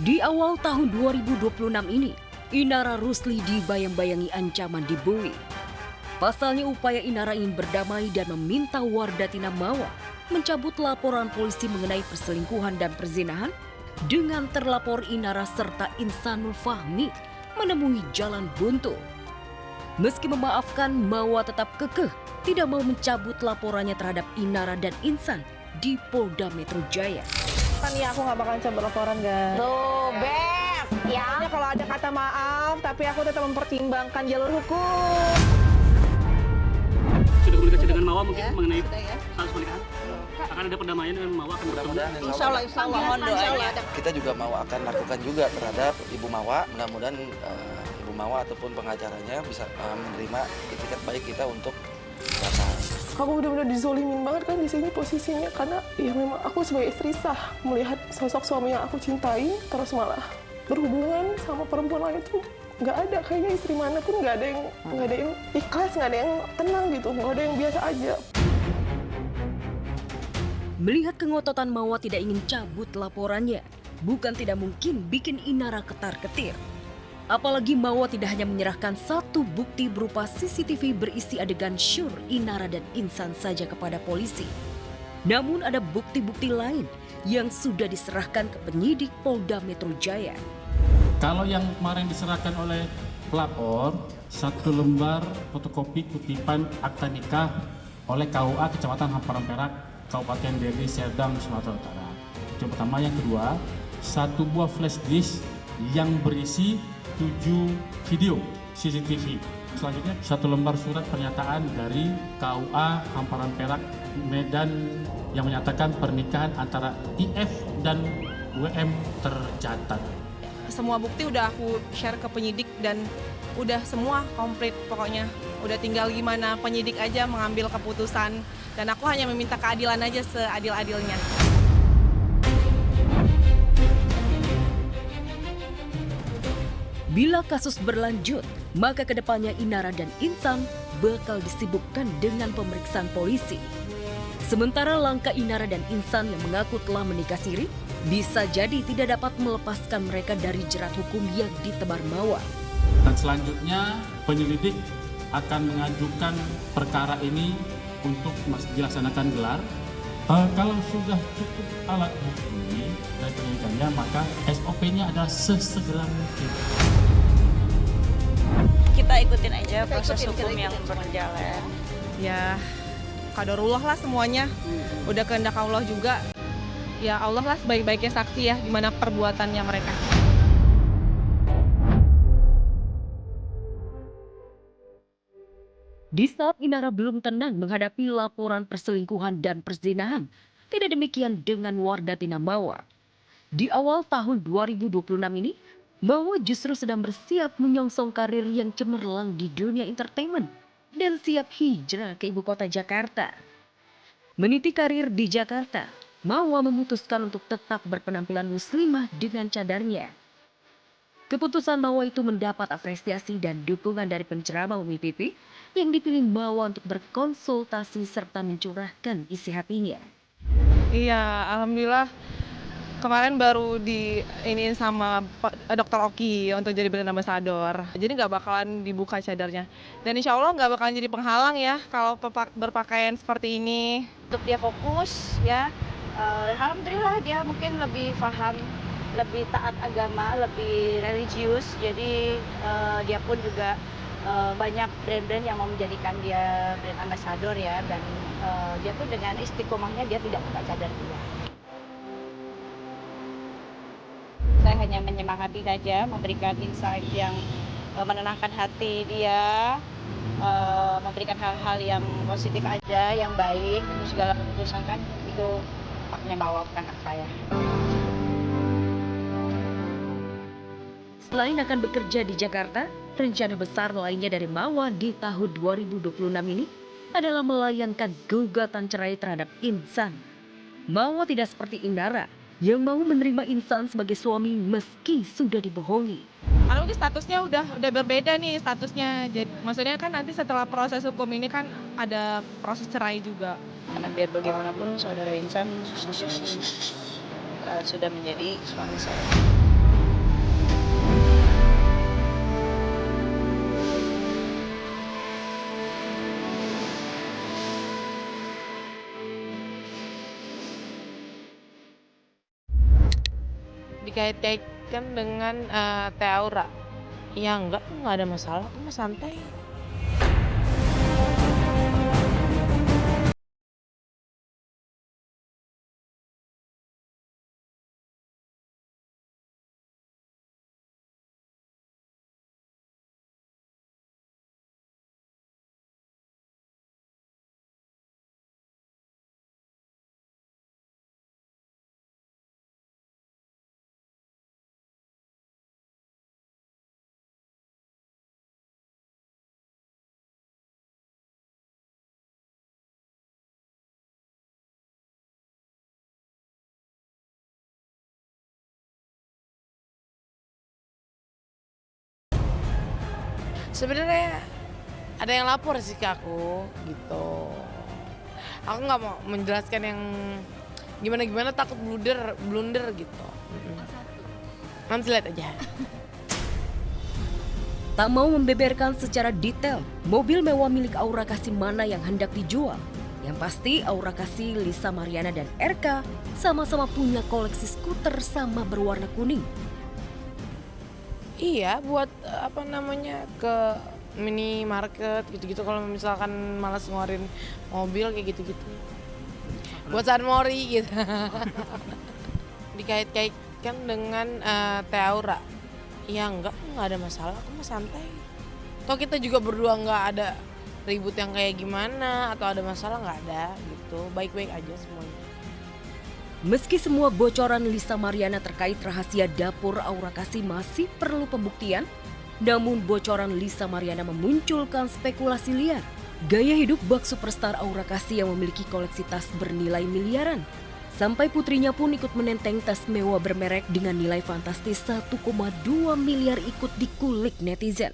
Di awal tahun 2026 ini, Inara Rusli dibayang-bayangi ancaman dibui. Pasalnya upaya Inara ingin berdamai dan meminta Wardatina Mawa mencabut laporan polisi mengenai perselingkuhan dan perzinahan dengan terlapor Inara serta Insanul Fahmi menemui jalan buntu. Meski memaafkan, Mawa tetap kekeh tidak mau mencabut laporannya terhadap Inara dan Insan di Polda Metro Jaya. Kan ya aku nggak bakalan cabut laporan, guys. Tuh, Beb, ya. Pokoknya kalau ada kata maaf, tapi aku tetap mempertimbangkan jalur hukum. Sudah komunikasi dengan Mawa mungkin mengenai ya. status pernikahan? Akan ada perdamaian dengan Mawa akan bertemu? Mudah-mudahan Insya Allah, mohon doanya. kita juga mau akan lakukan juga terhadap Ibu Mawa. Mudah-mudahan Ibu Mawa ataupun pengacaranya bisa menerima itikat baik kita untuk datang. Aku benar-benar dizolimin banget kan di sini posisinya, karena ya memang aku sebagai istri sah melihat sosok suami yang aku cintai terus malah berhubungan sama perempuan lain itu nggak ada, kayaknya istri mana pun nggak ada yang ikhlas, nggak ada yang tenang gitu, nggak ada yang biasa aja. Melihat kengototan Mawa tidak ingin cabut laporannya, bukan tidak mungkin bikin Inara ketar-ketir. Apalagi Mawa tidak hanya menyerahkan satu bukti berupa CCTV berisi adegan syur Inara dan Insan saja kepada polisi. Namun ada bukti-bukti lain yang sudah diserahkan ke penyidik Polda Metro Jaya. Kalau yang kemarin diserahkan oleh pelapor, satu lembar fotokopi kutipan akta nikah oleh KUA Kecamatan Hamparan Perak, Kabupaten Deli Serdang, Sumatera Utara. Itu yang pertama. Yang kedua, satu buah flash disk yang berisi 7 video CCTV. Selanjutnya, satu lembar surat pernyataan dari KUA Hamparan Perak, Medan yang menyatakan pernikahan antara IF dan WM tercatat. Semua bukti udah aku share ke penyidik dan udah semua komplit pokoknya. Udah tinggal gimana penyidik aja mengambil keputusan, dan aku hanya meminta keadilan aja seadil-adilnya. Bila kasus berlanjut, maka kedepannya Inara dan Insan bakal disibukkan dengan pemeriksaan polisi. Sementara langkah Inara dan Insan yang mengaku telah menikah siri bisa jadi tidak dapat melepaskan mereka dari jerat hukum yang ditebar Mawa. Dan selanjutnya penyelidik akan mengajukan perkara ini untuk dilaksanakan gelar. Kalau sudah cukup alat bukti dan penyelidikannya, maka SOP-nya adalah sesegera mungkin. Kita ikutin aja proses hukum yang berjalan. Ya, qadarullah lah semuanya. Udah kehendak Allah juga. Ya Allah lah sebaik-baiknya saksi ya gimana perbuatannya mereka. Di saat Inara belum tenang menghadapi laporan perselingkuhan dan perzinahan, tidak demikian dengan Wardatina Mawa. Di awal tahun 2026 ini, Mawa justru sedang bersiap menyongsong karir yang cemerlang di dunia entertainment dan siap hijrah ke ibu kota Jakarta. Meniti karir di Jakarta, Mawa memutuskan untuk tetap berpenampilan muslimah dengan cadarnya. Keputusan Mawa itu mendapat apresiasi dan dukungan dari penceramah Umi Pipi yang dipilih Mawa untuk berkonsultasi serta mencurahkan isi hatinya. Iya, alhamdulillah kemarin baru diiniin sama Dr. Oki untuk jadi brand ambassador. Jadi nggak bakalan dibuka cadarnya. Dan insya Allah nggak bakalan jadi penghalang ya kalau berpakaian seperti ini. Untuk dia fokus ya, alhamdulillah dia mungkin lebih paham, lebih taat agama, lebih religius. Jadi dia pun juga banyak brand-brand yang mau menjadikan dia brand ambassador ya, dan dia tuh dengan istiqomahnya dia tidak buka cadar dia. Saya hanya menyemangati saja, memberikan insight yang menenangkan hati dia, memberikan hal-hal yang positif aja, yang baik. Segala keputusan kan itu haknya Mawa, bukan hak saya. Selain akan bekerja di Jakarta, rencana besar lainnya dari Mawa di tahun 2026 ini adalah melayangkan gugatan cerai terhadap Insan. Mawa tidak seperti Inara yang mau menerima Insan sebagai suami meski sudah dibohongi. Karena mungkin statusnya udah berbeda nih statusnya. Jadi maksudnya kan nanti setelah proses hukum ini kan ada proses cerai juga. Karena biar bagaimanapun saudara Insan sudah menjadi suami saya. dikait-kaitkan dengan Teh Aura. Ya enggak ada masalah, aku mah santai. Sebenarnya ada yang lapor sih ke aku gitu. Aku nggak mau menjelaskan yang gimana takut blunder gitu. Nanti lihat aja. Tak mau membeberkan secara detail mobil mewah milik Aura Kasih mana yang hendak dijual. Yang pasti Aura Kasih, Lisa Mariana dan RK sama-sama punya koleksi skuter sama berwarna kuning. Iya, buat ke minimarket gitu-gitu kalau misalkan malas ngeluarin mobil kayak gitu-gitu. Buat San Mori gitu. Dikait-kaitkan dengan Teh Aura. Ya enggak ada masalah, aku mah santai. Toh kita juga berdua nggak ada ribut yang kayak gimana atau ada masalah, nggak ada gitu. Baik-baik aja semuanya. Meski semua bocoran Lisa Mariana terkait rahasia dapur Aura Kasih masih perlu pembuktian, namun bocoran Lisa Mariana memunculkan spekulasi liar. Gaya hidup bak superstar Aura Kasih yang memiliki koleksi tas bernilai miliaran. Sampai putrinya pun ikut menenteng tas mewah bermerek dengan nilai fantastis 1,2 miliar ikut dikulik netizen.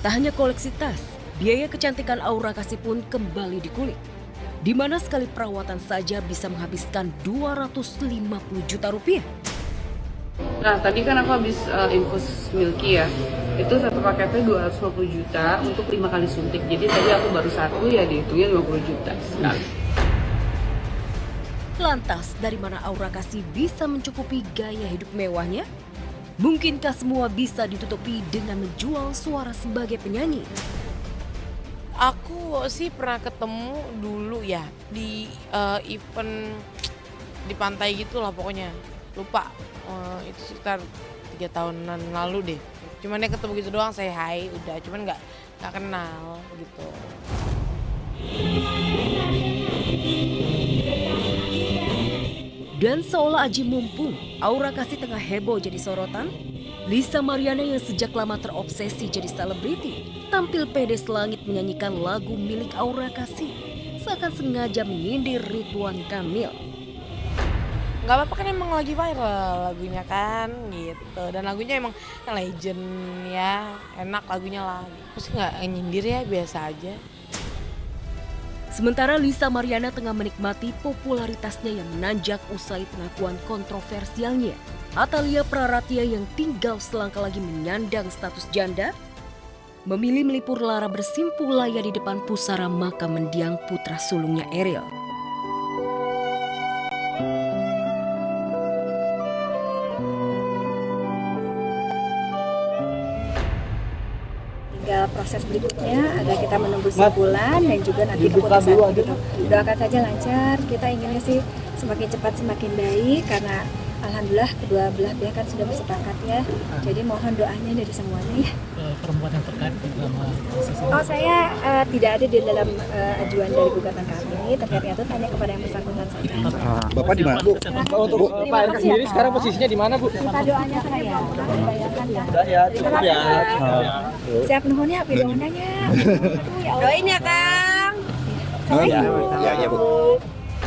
Tak hanya koleksi tas, biaya kecantikan Aura Kasih pun kembali dikulik. Di mana sekali perawatan saja bisa menghabiskan 250 juta rupiah. Nah, tadi kan aku habis infus Milky ya. Itu satu paketnya 250 juta untuk 5 kali suntik. Jadi tadi aku baru satu ya dihitungnya 50 juta sekali. Lantas, dari mana Aura Kasih bisa mencukupi gaya hidup mewahnya? Mungkinkah semua bisa ditutupi dengan menjual suara sebagai penyanyi? Aku sih pernah ketemu dulu ya di event di pantai gitu lah pokoknya. Lupa, itu sekitar 3 tahunan lalu deh. Cuman dia ketemu gitu doang, say hi, udah. Cuman nggak kenal gitu. Dan seolah aji mumpung Aura Kasih tengah heboh jadi sorotan, Lisa Mariana yang sejak lama terobsesi jadi selebriti tampil pede selangit menyanyikan lagu milik Aura Kasih, seakan sengaja menyindir Ridwan Kamil. Gak apa-apa kan, emang lagi viral lagunya kan gitu. Dan lagunya emang legend ya, enak lagunya lah. Terus gak nyindir ya, biasa aja. Sementara Lisa Mariana tengah menikmati popularitasnya yang menanjak usai pengakuan kontroversialnya. Atalia Praratia yang tinggal selangkah lagi menyandang status janda, memilih melipur lara bersimpuh laya di depan pusara makam mendiang putra sulungnya Eril. Tinggal proses berikutnya agar kita menembus bulan dan juga nanti keputusan gitu. Doakan saja lancar, kita inginnya sih semakin cepat semakin baik karena alhamdulillah kedua belah pihak kan sudah bersepakat ya. Jadi mohon doanya dari semuanya ya. Perempuan yang terkait sama proses ini? Oh saya tidak ada di dalam ajuan dari gugatan kami. Terkaitnya itu tanya kepada yang bersangkutan saja. Bapak di mana, Bu? Untuk Pak RK sendiri sekarang posisinya di mana, Bu? minta doanya saya. Bayangkan ya. Udah ya, cukup ya. Siap nuhunnya apa doanya? Doain ya Kang. Ya, Bu.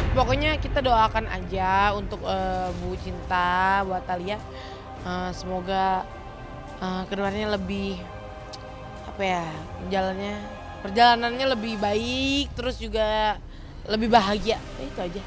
Pokoknya kita doakan aja untuk Bu Cinta, buat Thalia. Semoga kedepannya lebih perjalanannya lebih baik, terus juga lebih bahagia. Itu aja.